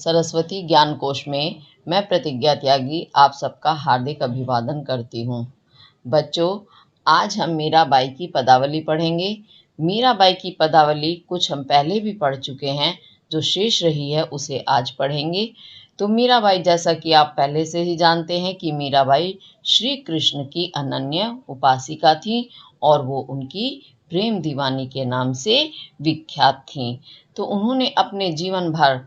सरस्वती ज्ञान कोश में मैं प्रतिज्ञा त्यागी आप सबका हार्दिक अभिवादन करती हूँ। बच्चों, आज हम मीराबाई की पदावली पढ़ेंगे। मीराबाई की पदावली कुछ हम पहले भी पढ़ चुके हैं, जो शेष रही है उसे आज पढ़ेंगे। तो मीराबाई, जैसा कि आप पहले से ही जानते हैं कि मीराबाई श्री कृष्ण की अनन्य उपासिका थी और वो उनकी प्रेम दीवानी के नाम से विख्यात थीं। तो उन्होंने अपने जीवन भर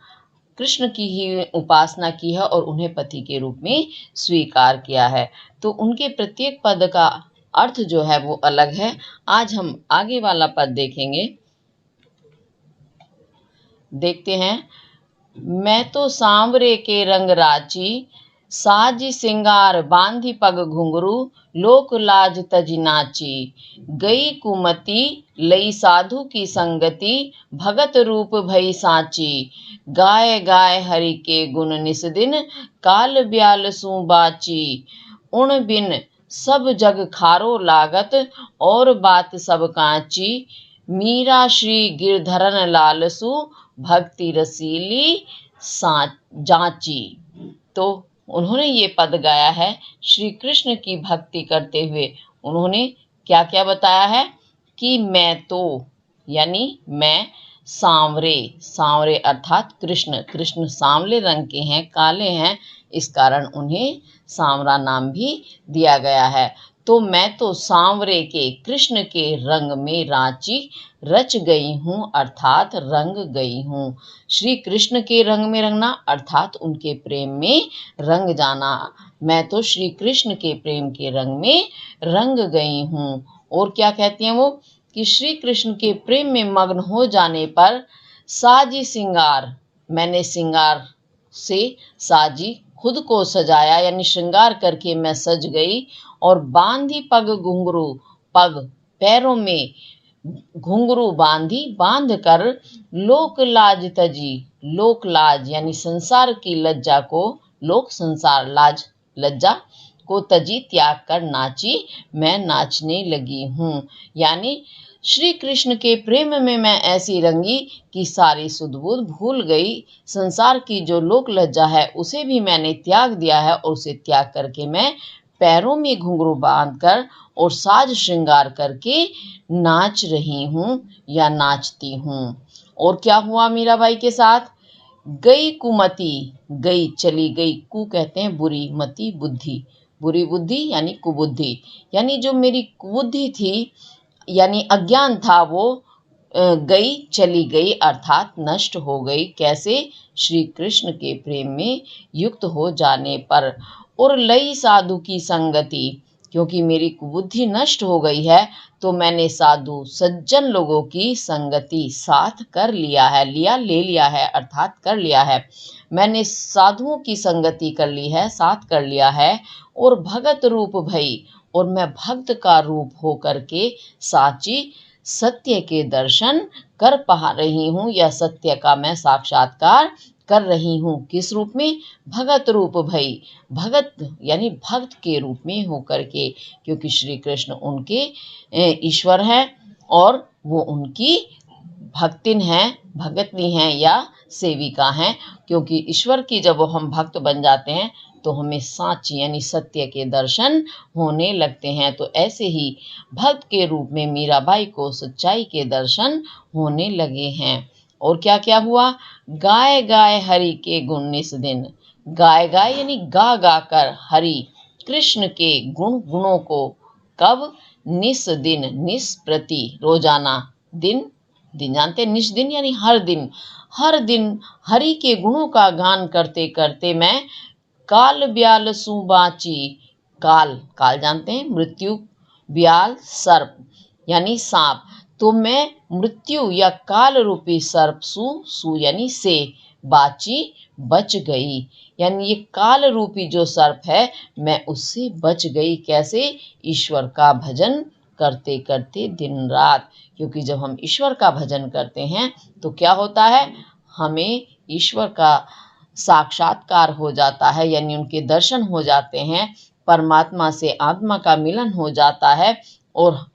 कृष्ण की ही उपासना की है और उन्हें पति के रूप में स्वीकार किया है। तो उनके प्रत्येक पद का अर्थ जो है वो अलग है। आज हम आगे वाला पद देखेंगे। देखते हैं। मैं तो सांवरे के रंग राची, साज सिंगार बांधी पग घुंघरू, लोक लाज तजी नाची। गई कुमति लई साधु की संगति, भगत रूप भई साची। गाय गाय हरि के गुण निस दिन, काल ब्याल सु बाची। उण बिन सब जग खारो लागत, और बात सब कांची। मीरा श्री गिरधरन लालसु, भक्ति रसीली जांची। तो उन्होंने ये पद गाया है श्री कृष्ण की भक्ति करते हुए। उन्होंने क्या क्या बताया है कि मैं तो यानी मैं सांवरे, सांवरे अर्थात कृष्ण, कृष्ण सांवले रंग के हैं, काले हैं, इस कारण उन्हें सांवरा नाम भी दिया गया है। तो मैं तो सांवरे के कृष्ण के रंग में रांची रच गई हूँ, अर्थात रंग गई हूँ। श्री कृष्ण के रंग में रंगना अर्थात उनके प्रेम में रंग जाना। मैं तो श्री कृष्ण के प्रेम के रंग में रंग गई हूँ। और क्या कहती हैं वो कि श्री कृष्ण के प्रेम में मग्न हो जाने पर साजी सिंगार, मैंने सिंगार से साजी खुद को सजाया, यानी श्रृंगार करके मैं सज गई। और बांधी पग घुंघरू, पग पैरों में घुंघरू बांधी, बांध कर लोक लाज तजी, लोक लाज यानी संसार की लज्जा को, लोक संसार लाज लज्जा को तजी त्याग कर नाची, मैं नाचने लगी हूँ। यानी श्री कृष्ण के प्रेम में मैं ऐसी रंगी कि सारी सुध बुध भूल गई। संसार की जो लोक लज्जा है उसे भी मैंने त्याग दिया है और उसे त्याग करके मैं पैरों में घुंघरू बांधकर और साज श्रृंगार करके नाच रही हूँ या नाचती हूँ। और क्या हुआ मीराबाई के साथ? गई कुमति, गई चली गई, कु कहते हैं बुरी, मति बुद्धि, बुरी बुद्धि यानी कुबुद्धि, यानी जो मेरी कुबुद्धि थी यानी अज्ञान था वो गई चली गई अर्थात नष्ट हो गई। कैसे? श्री कृष्ण के प्रेम में युक्त हो जाने पर। और लई साधु की संगति, क्योंकि मेरी कुबुद्धि नष्ट हो गई है तो मैंने साधु सज्जन लोगों की संगति साथ कर लिया है, ले लिया है अर्थात कर लिया है। मैंने साधुओं की संगति कर ली है, साथ कर लिया है। और भगत रूप भई, और मैं भक्त का रूप हो करके साची सत्य के दर्शन कर पा रही हूँ या सत्य का मैं साक्षात्कार कर रही हूँ। किस रूप में? भगत रूप भई, भगत यानी भक्त के रूप में होकर के, क्योंकि श्री कृष्ण उनके ईश्वर हैं और वो उनकी भक्तिन हैं, भगतनी हैं या सेविका हैं। क्योंकि ईश्वर की जब हम भक्त बन जाते हैं तो हमें साची यानी सत्य के दर्शन होने लगते हैं। तो ऐसे ही भक्त के रूप में मीराबाई को सच्चाई के दर्शन होने लगे हैं। और क्या क्या हुआ? गाय गाय हरि के गुण निस दिन, गाय गाय यानी गा गा कर हरि कृष्ण के गुणों को, कब? निस दिन, निस प्रति रोजाना, दिन दिन जानते हैं, निस दिन यानी हर दिन, हर दिन हरि के गुणों का गान करते करते मैं काल ब्याल सु बाची, काल, काल जानते हैं मृत्यु, ब्याल सर्प यानी सांप, तो मैं मृत्यु या काल रूपी सर्प सु यानी से, बाची बच गई, यानी ये काल रूपी जो सर्प है मैं उससे बच गई। कैसे? ईश्वर का भजन करते करते दिन रात। क्योंकि जब हम ईश्वर का भजन करते हैं तो क्या होता है? हमें ईश्वर का साक्षात्कार हो जाता है, यानी उनके दर्शन हो जाते हैं, परमात्मा से आत्मा का मिलन हो जाता है और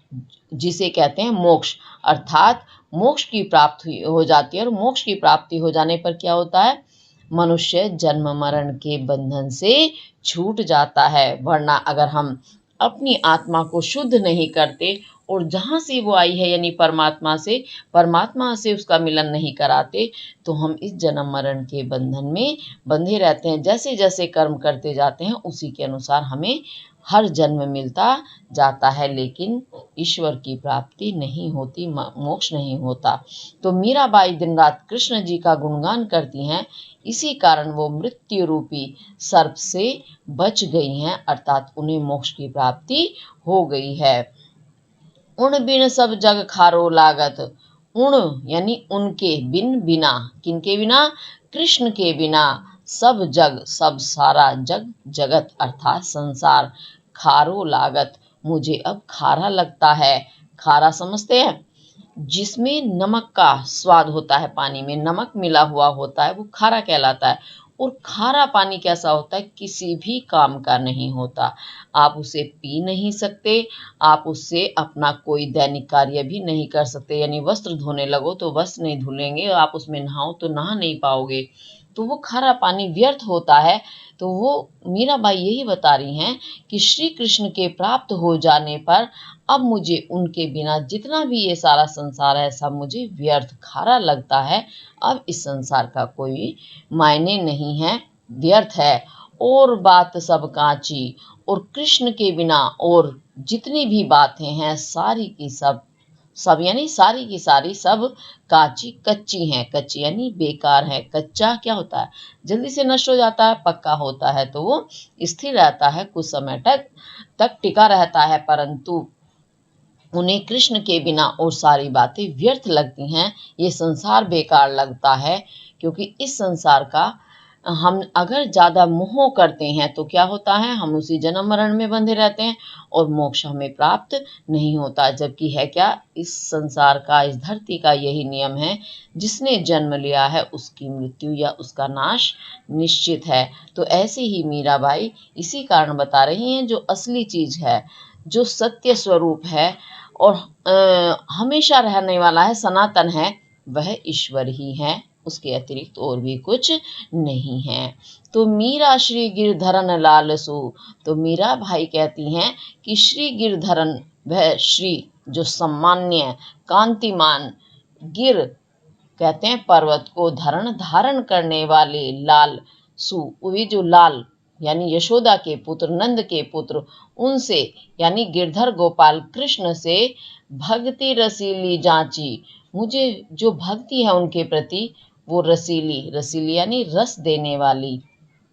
जिसे कहते हैं मोक्ष, अर्थात मोक्ष की प्राप्ति हो जाती है। और मोक्ष की प्राप्ति हो जाने पर क्या होता है? मनुष्य जन्म मरण के बंधन से छूट जाता है। वरना अगर हम अपनी आत्मा को शुद्ध नहीं करते और जहाँ से वो आई है यानी परमात्मा से उसका मिलन नहीं कराते, तो हम इस जन्म मरण के बंधन में बंधे रहते हैं। जैसे जैसे कर्म करते जाते हैं उसी के अनुसार हमें हर जन्म मिलता जाता है, लेकिन ईश्वर की प्राप्ति नहीं होती, मोक्ष नहीं होता। तो मीराबाई दिन रात कृष्ण जी का गुणगान करती हैं, इसी कारण वो मृत्यु रूपी सर्प से बच गई हैं, अर्थात उन्हें मोक्ष की प्राप्ति हो गई है। उन बिन सब जग खारो लागत, उन यानी उनके, बिन बिना, किनके बिना? कृष्ण के बिना सब जग, सब सारा जग, जगत अर्थात संसार, खारो लागत, मुझे अब खारा लगता है। खारा समझते हैं? जिसमें नमक का स्वाद होता है, पानी में नमक मिला हुआ होता है, वो खारा कहलाता है। और खारा पानी कैसा होता है? किसी भी काम का नहीं होता। आप उसे पी नहीं सकते, आप उससे अपना कोई दैनिक कार्य भी नहीं कर सकते। यानी वस्त्र धोने लगो तो वस्त्र नहीं धुलेंगे, आप उसमें नहाओ तो नहा नहीं पाओगे। तो वो खारा पानी व्यर्थ होता है। तो वो मीराबाई यही बता रही हैं कि श्री कृष्ण के प्राप्त हो जाने पर अब मुझे उनके बिना जितना भी ये सारा संसार है सब मुझे व्यर्थ, खारा लगता है। अब इस संसार का कोई मायने नहीं है, व्यर्थ है। और बात सब कांची, और कृष्ण के बिना और जितनी भी बातें हैं सारी की सब यानी सारी की सारी सब काची, कच्ची हैं। कच्ची यानी बेकार है। कच्चा क्या होता है? जल्दी से नष्ट हो जाता है। पक्का होता है तो वो स्थिर रहता है, कुछ समय तक टिका रहता है, परंतु उन्हें कृष्ण के बिना और सारी बातें व्यर्थ लगती हैं। ये संसार बेकार लगता है, क्योंकि इस संसार का हम अगर ज्यादा मोह करते हैं तो क्या होता है? हम उसी जन्म मरण में बंधे रहते हैं और मोक्ष हमें प्राप्त नहीं होता। जबकि है क्या? इस संसार का, इस धरती का यही नियम है, जिसने जन्म लिया है उसकी मृत्यु या उसका नाश निश्चित है। तो ऐसे ही मीराबाई इसी कारण बता रही हैं, जो असली चीज है, जो सत्य स्वरूप है और हमेशा रहने वाला है, सनातन है, वह ईश्वर ही है, उसके अतिरिक्त और भी कुछ नहीं है। तो मीरा श्री गिरधरन लालसु, तो मीरा भाई कहती हैं कि श्री गिरधरन, वह श्री जो सम्मान्य, कांतिमान, गिर कहते हैं पर्वत को, धारण करने वाले, लाल सु, वे जो लाल यानी यशोदा के पुत्र, नंद के पुत्र, उनसे यानी गिरधर गोपाल कृष्ण से भक्ति रसीली जांची, मुझे जो भक्ति है उनके प्रति वो रसीली यानी रस देने वाली,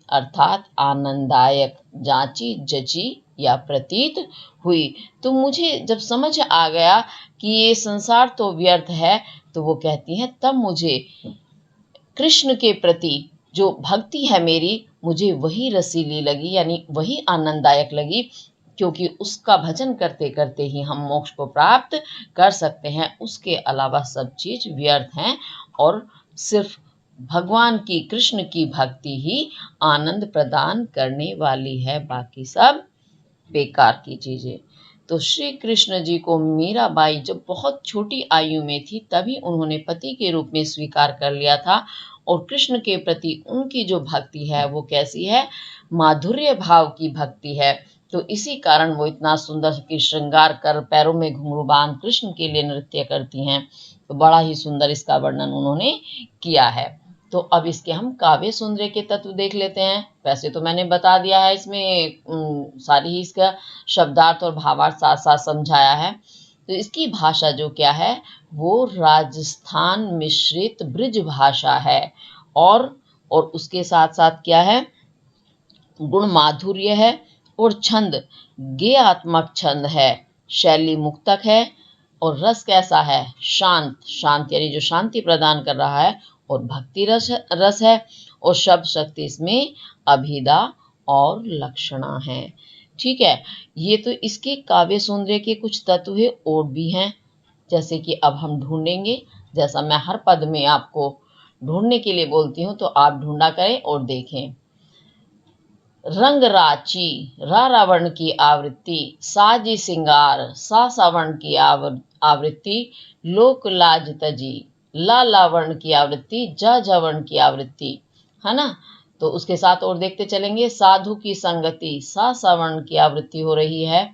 अर्थात आनंददायक, जांची, जची या प्रतीत हुई। तो मुझे जब समझ आ गया कि ये संसार तो व्यर्थ है, तो वो कहती हैं तब मुझे कृष्ण के प्रति जो भक्ति है मेरी, मुझे वही रसीली लगी, यानी वही आनंददायक लगी, क्योंकि उसका भजन करते करते ही हम मोक्ष को प्राप्त कर सकते हैं। उसके अलावा सब चीज व्यर्थ हैं और सिर्फ भगवान की, कृष्ण की भक्ति ही आनंद प्रदान करने वाली है, बाकी सब बेकार की चीजें। तो श्री कृष्ण जी को मीराबाई जब बहुत छोटी आयु में थी तभी उन्होंने पति के रूप में स्वीकार कर लिया था। और कृष्ण के प्रति उनकी जो भक्ति है वो कैसी है? माधुर्य भाव की भक्ति है। तो इसी कारण वो इतना सुंदर की श्रृंगार कर, पैरों में घुंघरू बांध कृष्ण के लिए नृत्य करती हैं। तो बड़ा ही सुंदर इसका वर्णन उन्होंने किया है। तो अब इसके हम काव्य सौंदर्य के तत्व देख लेते हैं। वैसे तो मैंने बता दिया है, इसमें सारी ही इसका शब्दार्थ और भावार्थ साथ साथ समझाया है। तो इसकी भाषा जो क्या है, वो राजस्थान मिश्रित ब्रिज भाषा है। और उसके साथ साथ क्या है? गुण माधुर्य है और छंद गेयात्मक छंद है, शैली मुक्तक है। और रस कैसा है? शांत यानी जो शांति प्रदान कर रहा है। और भक्ति रस है। और शब्द शक्ति इसमें अभिदा और लक्षणा है। ठीक है, ये तो इसके काव्य सौंदर्य के कुछ तत्व है, और भी हैं, जैसे कि अब हम ढूंढेंगे। जैसा मैं हर पद में आपको ढूंढने के लिए बोलती हूँ, तो आप ढूंढा करें और देखें। रंग राची, रावण की आवृत्ति, साजी सिंगार, सावर्ण की आवृत्ति, लोक लाज तजी, लावण की आवृत्ति, जवर्ण की आवृत्ति, है ना। तो उसके साथ और देखते चलेंगे, साधु की संगति, सा सवर्ण की आवृत्ति हो रही है।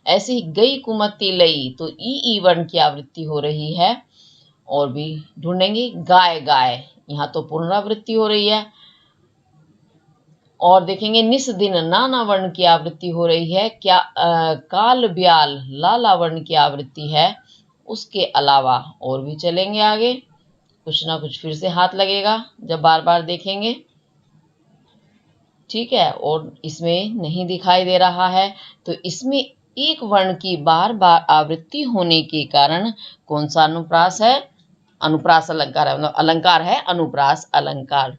ऐसे ही गई कुमति लई, तो ई वर्ण की आवृत्ति हो रही है। और भी ढूंढेंगे, गाय गाय, यहाँ तो पुनरावृत्ति हो रही है। और देखेंगे निस दिन, नाना वर्ण की आवृत्ति हो रही है। क्या काल ब्याल, लाला वर्ण की आवृत्ति है। उसके अलावा और भी चलेंगे आगे, कुछ ना कुछ फिर से हाथ लगेगा जब बार बार देखेंगे। ठीक है, और इसमें नहीं दिखाई दे रहा है, तो इसमें एक वर्ण की बार बार आवृत्ति होने के कारण कौन सा अनुप्रास है? अनुप्रास अलंकार है, मतलब अलंकार है अनुप्रास अलंकार।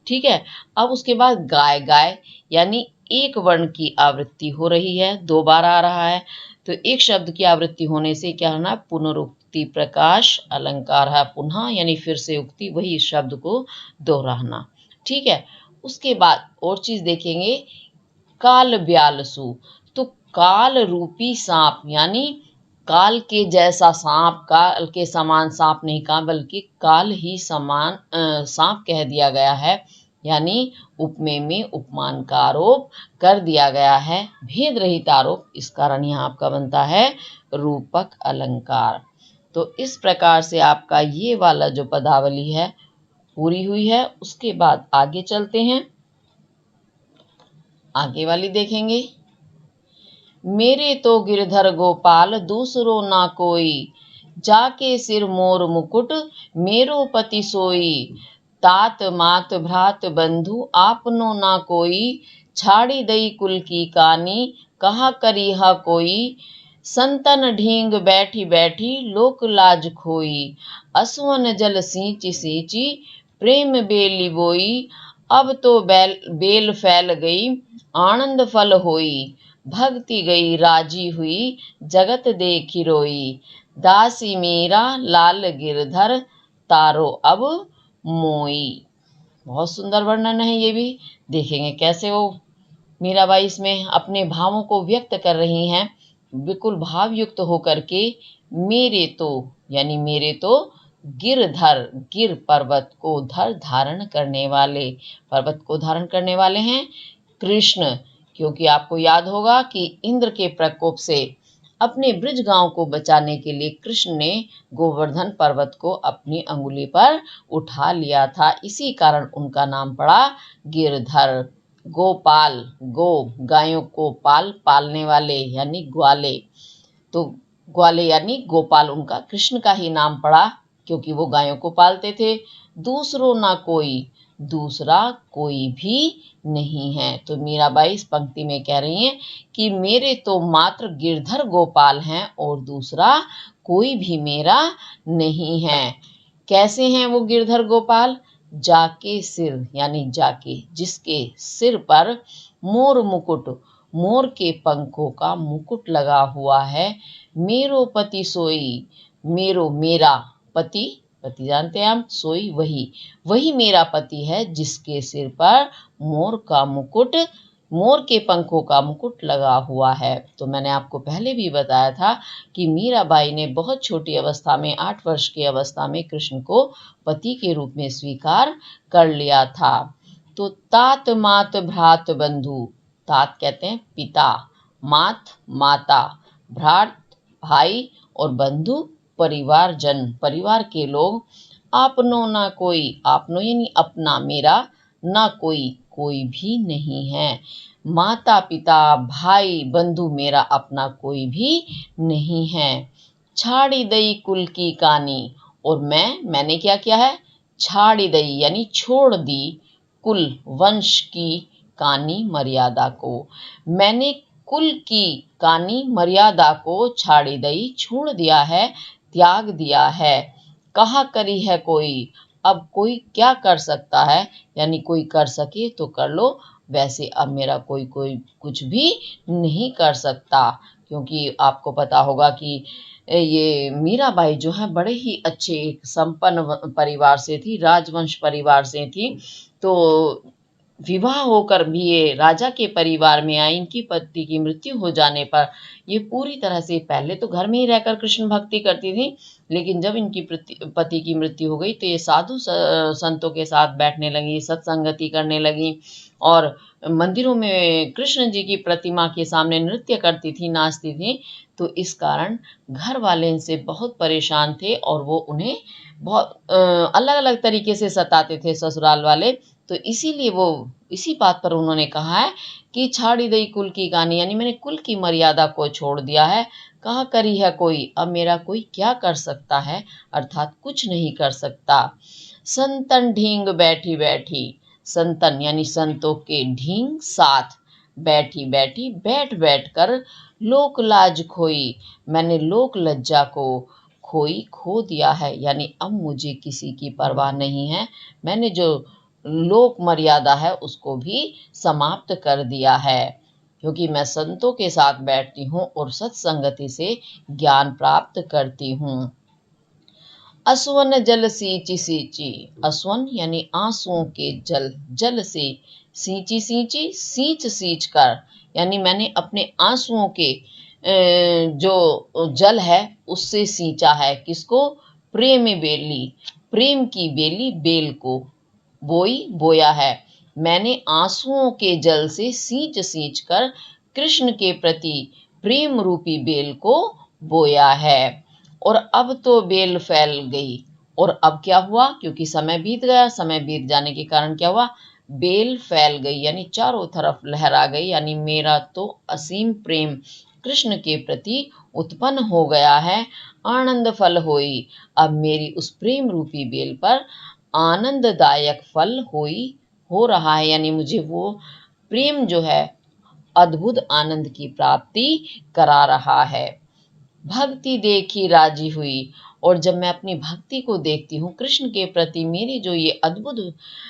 ठीक है, अब उसके बाद गाय गाय, यानी एक वर्ण की आवृत्ति हो रही है, दो बार आ रहा है। तो एक शब्द की आवृत्ति होने से क्या होना? पुनरुक्ति प्रकाश अलंकार है, पुनः यानी फिर से उक्ति, वही शब्द को दोहराना। ठीक है, उसके बाद और चीज देखेंगे, काल ब्यालसु, तो काल रूपी सांप, यानी काल के जैसा सांप, काल के समान सांप नहीं कहा, बल्कि काल ही समान सांप कह दिया गया है, यानी उपमेय में उपमान का आरोप कर दिया गया है, भेद रहित आरोप। इस कारण यहाँ आपका बनता है रूपक अलंकार। तो इस प्रकार से आपका ये वाला जो पदावली है पूरी हुई है। उसके बाद आगे चलते हैं, आगे वाली देखेंगे, मेरे तो गिरधर गोपाल दूसरो ना कोई, जाके सिर मोर मुकुट मेरो पति सोई, तात मात भ्रात बंधु आपनो ना कोई, छाड़ी दई कुल की कानी कहा करी हा कोई, संतन ढींग बैठी बैठी लोक लाज खोई, असुवन जल सींची सींची प्रेम बेली बोई, अब तो बेल फैल गई आनंद फल होई, भक्ति गई राजी हुई जगत देखी रोई, दासी मीरा लाल गिरधर तारो अब मोई। बहुत सुंदर वर्णन है, ये भी देखेंगे कैसे वो मीराबाई इसमें अपने भावों को व्यक्त कर रही हैं, बिल्कुल भावयुक्त होकर के। मेरे तो, यानी मेरे तो गिरधर, गिर पर्वत को, धर धारण करने वाले, पर्वत को धारण करने वाले हैं कृष्ण। क्योंकि आपको याद होगा कि इंद्र के प्रकोप से अपने ब्रज गांव को बचाने के लिए कृष्ण ने गोवर्धन पर्वत को अपनी अंगुली पर उठा लिया था, इसी कारण उनका नाम पड़ा गिरधर। गोपाल, गो गायों को, पाल पालने वाले यानी ग्वाले, तो ग्वाले यानी गोपाल, उनका कृष्ण का ही नाम पड़ा क्योंकि वो गायों को पालते थे। दूसरो ना कोई, दूसरा कोई भी नहीं है। तो मीराबाई इस पंक्ति में कह रही हैं कि मेरे तो मात्र गिरधर गोपाल हैं और दूसरा कोई भी मेरा नहीं है। कैसे हैं वो गिरधर गोपाल? जाके सिर, यानी जाके, जिसके सिर पर मोर मुकुट, मोर के पंखों का मुकुट लगा हुआ है, मेरो पति सोई, मेरो मेरा पति, पति जानते हैं हम, सोई वही, वही मेरा पति है जिसके सिर पर मोर का मुकुट, मोर के पंखों का मुकुट लगा हुआ है। तो मैंने आपको पहले भी बताया था कि मीराबाई ने बहुत छोटी अवस्था में, 8 वर्ष की अवस्था में कृष्ण को पति के रूप में स्वीकार कर लिया था। तो तात मात भ्रात बंधु, तात कहते हैं पिता, मात माता, भ्रात भाई, और बंधु परिवार जन, परिवार के लोग, आपनो ना कोई, आपनो यानी अपना, मेरा, ना कोई, कोई भी नहीं है, माता पिता भाई बंधु मेरा अपना कोई भी नहीं है, छाड़ी दई कुल की कानी, और मैंने क्या किया है? छाड़ी दई यानी छोड़ दी, कुल वंश की, कानी मर्यादा को, मैंने कुल की कानी मर्यादा को छाड़ी दई, छोड़ दिया है, त्याग दिया है। कहा करी है कोई, अब कोई क्या कर सकता है, यानी कोई कर सके तो कर लो, वैसे अब मेरा कोई कुछ भी नहीं कर सकता। क्योंकि आपको पता होगा कि ये मीराबाई जो है बड़े ही अच्छे संपन्न परिवार से थी, राजवंश परिवार से थी। तो विवाह होकर भी ये राजा के परिवार में आई। इनकी पति की मृत्यु हो जाने पर ये पूरी तरह से, पहले तो घर में ही रहकर कृष्ण भक्ति करती थी, लेकिन जब इनकी पति की मृत्यु हो गई तो ये साधु संतों के साथ बैठने लगी, सत्संगति करने लगी और मंदिरों में कृष्ण जी की प्रतिमा के सामने नृत्य करती थी, नाचती थी। तो इस कारण घर वाले इनसे बहुत परेशान थे और वो उन्हें बहुत अलग अलग तरीके से सताते थे, ससुराल वाले। तो इसीलिए वो इसी बात पर उन्होंने कहा है कि छाड़ी दई कुल की कहानी, यानी मैंने कुल की मर्यादा को छोड़ दिया है। कहा करी है कोई, अब मेरा कोई क्या कर सकता है, अर्थात कुछ नहीं कर सकता। संतन ढींग बैठी बैठी, संतन यानी संतों के ढींग साथ, बैठी बैठी बैठ बैठ कर लोक लाज खोई, मैंने लोक लज्जा को खोई, खो दिया है। यानी अब मुझे किसी की परवाह नहीं है, मैंने जो लोक मर्यादा है उसको भी समाप्त कर दिया है, क्योंकि मैं संतों के साथ बैठती हूँ और सत्संगति से ज्ञान प्राप्त करती हूँ। असवन जल सींची सींची, असवन यानी आंसुओं के जल, जल से सींची सींची, सींच सींच कर, यानी मैंने अपने आंसुओं के जो जल है उससे सींचा है। किसको? प्रेम बेली, प्रेम की बेली, बेल को बोई, बोया है। मैंने आंसुओं के जल से सींच सींच कर कृष्ण के प्रति प्रेम रूपी बेल को बोया है। और अब तो बेल फैल गई। और अब क्या हुआ? क्योंकि समय बीत गया, समय बीत जाने के कारण क्या हुआ? बेल फैल गई, यानी चारों तरफ लहरा गई, यानी मेरा तो असीम प्रेम कृष्ण के प्रति उत्पन्न हो गया है। आनंद फल होई, अब मेरी उस प्रेम रूपी बेल पर आनंददायक फल हो रहा है, यानी मुझे वो प्रेम जो है अद्भुत आनंद की प्राप्ति करा रहा है। भक्ति देखी राजी हुई, और जब मैं अपनी भक्ति को देखती हूँ कृष्ण के प्रति, मेरी जो ये अद्भुत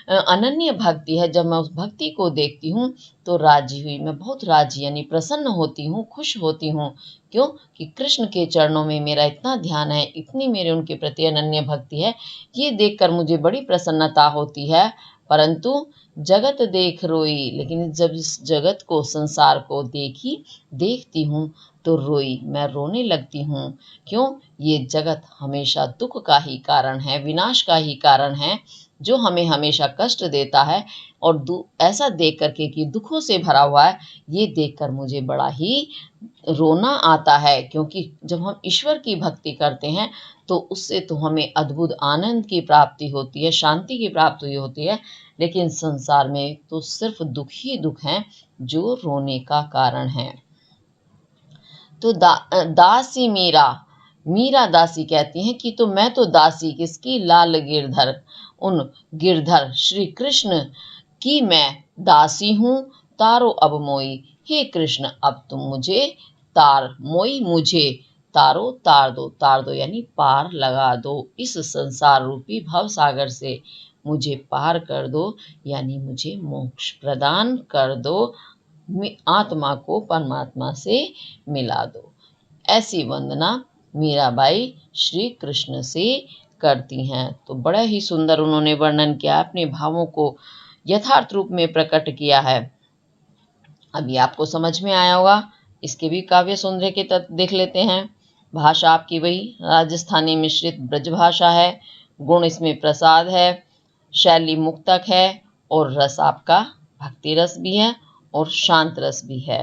अनन्य भक्ति है, जब मैं उस भक्ति को देखती हूँ तो राजी हुई, मैं बहुत राजी यानी प्रसन्न होती हूँ, खुश होती हूँ। क्यों? कि कृष्ण के चरणों में मेरा इतना ध्यान है, इतनी मेरे उनके प्रति अनन्य भक्ति है, ये देखकर मुझे बड़ी प्रसन्नता होती है। परंतु जगत देख रोई, लेकिन जब इस जगत को, संसार को देखती हूँ तो रोई, मैं रोने लगती हूँ। क्यों? ये जगत हमेशा दुख का ही कारण है, विनाश का ही कारण है, जो हमें हमेशा कष्ट देता है। और ऐसा देख करके कि दुखों से भरा हुआ है, ये देखकर मुझे बड़ा ही रोना आता है। क्योंकि जब हम ईश्वर की भक्ति करते हैं तो उससे तो हमें अद्भुत आनंद की प्राप्ति होती है, शांति की प्राप्ति होती है, लेकिन संसार में तो सिर्फ दुख ही दुख हैं जो रोने का कारण है। तो दासी मीरा, मीरा दासी कहती हैं कि तो मैं तो दासी किसकी? लाल गिरधर, उन गिरधर श्री कृष्ण की मैं दासी हूँ। तारो अब मोई, हे कृष्ण अब तुम मुझे तार, मोई मुझे, तारो तार दो यानी पार लगा दो, इस संसार रूपी भव सागर से मुझे पार कर दो, यानी मुझे मोक्ष प्रदान कर दो, आत्मा को परमात्मा से मिला दो। ऐसी वंदना मीराबाई श्री कृष्ण से करती हैं। तो बड़ा ही सुंदर उन्होंने वर्णन किया, अपने भावों को यथार्थ रूप में प्रकट किया है। अभी आपको समझ में आया होगा। इसके भी काव्य सौंदर्य के तत्व देख लेते हैं। भाषा आपकी वही राजस्थानी मिश्रित ब्रज भाषा है, गुण इसमें प्रसाद है, शैली मुक्तक है, और रस आपका भक्ति रस भी है और शांत रस भी है।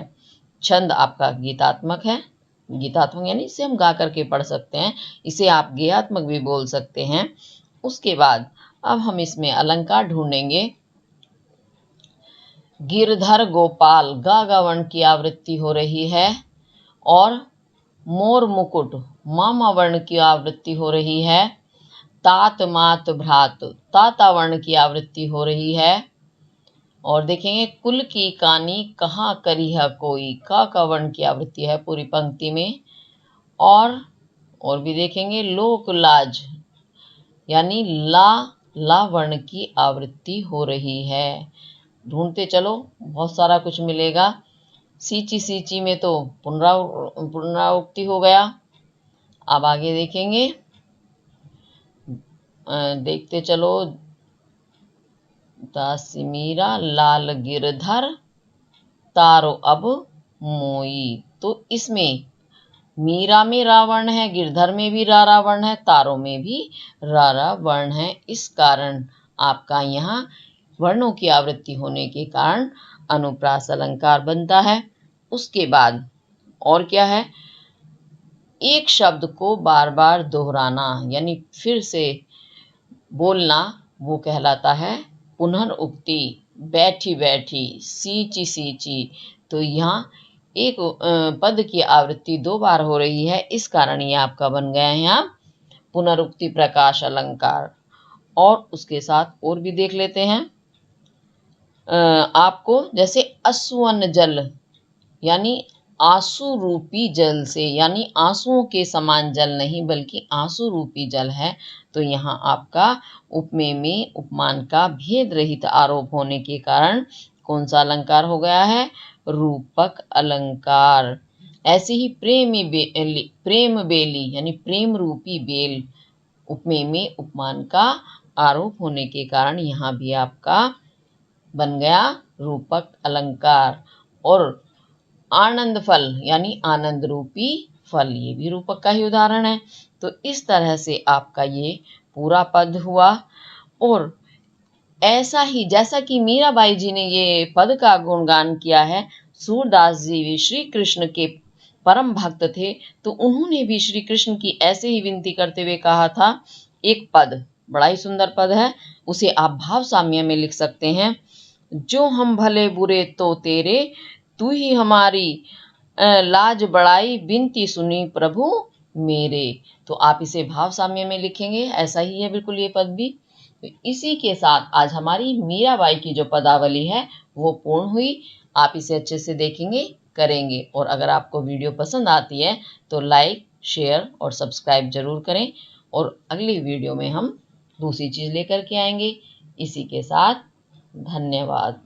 छंद आपका गीतात्मक है, गीतात्मक यानी इसे हम गा करके पढ़ सकते हैं, इसे आप गेयात्मक भी बोल सकते हैं। उसके बाद अब हम इसमें अलंकार ढूंढेंगे। गिरधर गोपाल गा वर्ण की आवृत्ति हो रही है, और मोर मुकुट मामा वर्ण की आवृत्ति हो रही है। तात मात भ्रात ताता वर्ण की आवृत्ति हो रही है। और देखेंगे कुल की कानी कहाँ करी है कोई, का वर्ण की आवृत्ति है पूरी पंक्ति में। और भी देखेंगे लोक लाज यानी ला वर्ण की आवृत्ति हो रही है। ढूंढते चलो, बहुत सारा कुछ मिलेगा। सींची सींची में तो पुनरावृत्ति हो गया। अब आगे देखेंगे, देखते चलो। दासी मीरा लाल गिरधर तारो अब मोई। तो इसमें मीरा में रा वर्ण है, गिरधर में भी रा वर्ण है, तारों में भी रा वर्ण है। इस कारण आपका यहाँ वर्णों की आवृत्ति होने के कारण अनुप्रास अलंकार बनता है। उसके बाद और क्या है, एक शब्द को बार बार दोहराना यानी फिर से बोलना, वो कहलाता है पुनरुक्ति। बैठी बैठी, सींची सींची। तो यहाँ एक पद की आवृत्ति 2 बार हो रही है, इस कारण ये आपका बन गया है यहाँ पुनरुक्ति प्रकाश अलंकार। और उसके साथ और भी देख लेते हैं आपको, जैसे अस्वन जल यानी आंसू रूपी जल से, यानी आंसुओं के समान जल नहीं बल्कि आंसू रूपी जल है। तो यहाँ आपका उपमेय में उपमान का भेद रहित आरोप होने के कारण कौन सा अलंकार हो गया है, रूपक अलंकार। ऐसे ही प्रेम बेली यानी प्रेम रूपी बेल, उपमेय में उपमान का आरोप होने के कारण यहाँ भी आपका बन गया रूपक अलंकार। और आनंद फल यानी आनंद रूपी फल, ये भी रूपक का ही उदाहरण है। तो इस तरह से आपका ये पूरा पद हुआ। और ऐसा ही जैसा कि मीराबाई जी ने ये पद का गुणगान किया है, सूरदास जी भी श्री कृष्ण के परम भक्त थे, तो उन्होंने भी श्री कृष्ण की ऐसे ही विनती करते हुए कहा था, एक पद बड़ा ही सुंदर पद है, उसे आप भाव साम्य में लिख सकते हैं। जो हम भले बुरे तो तेरे, तू ही हमारी लाज बढ़ाई, बिनती सुनी प्रभु मेरे। तो आप इसे भाव साम्य में लिखेंगे, ऐसा ही है बिल्कुल ये पद भी। तो इसी के साथ आज हमारी मीराबाई की जो पदावली है वो पूर्ण हुई। आप इसे अच्छे से देखेंगे, करेंगे। और अगर आपको वीडियो पसंद आती है तो लाइक, शेयर और सब्सक्राइब जरूर करें। और अगली वीडियो में हम दूसरी चीज लेकर के आएंगे। इसी के साथ धन्यवाद।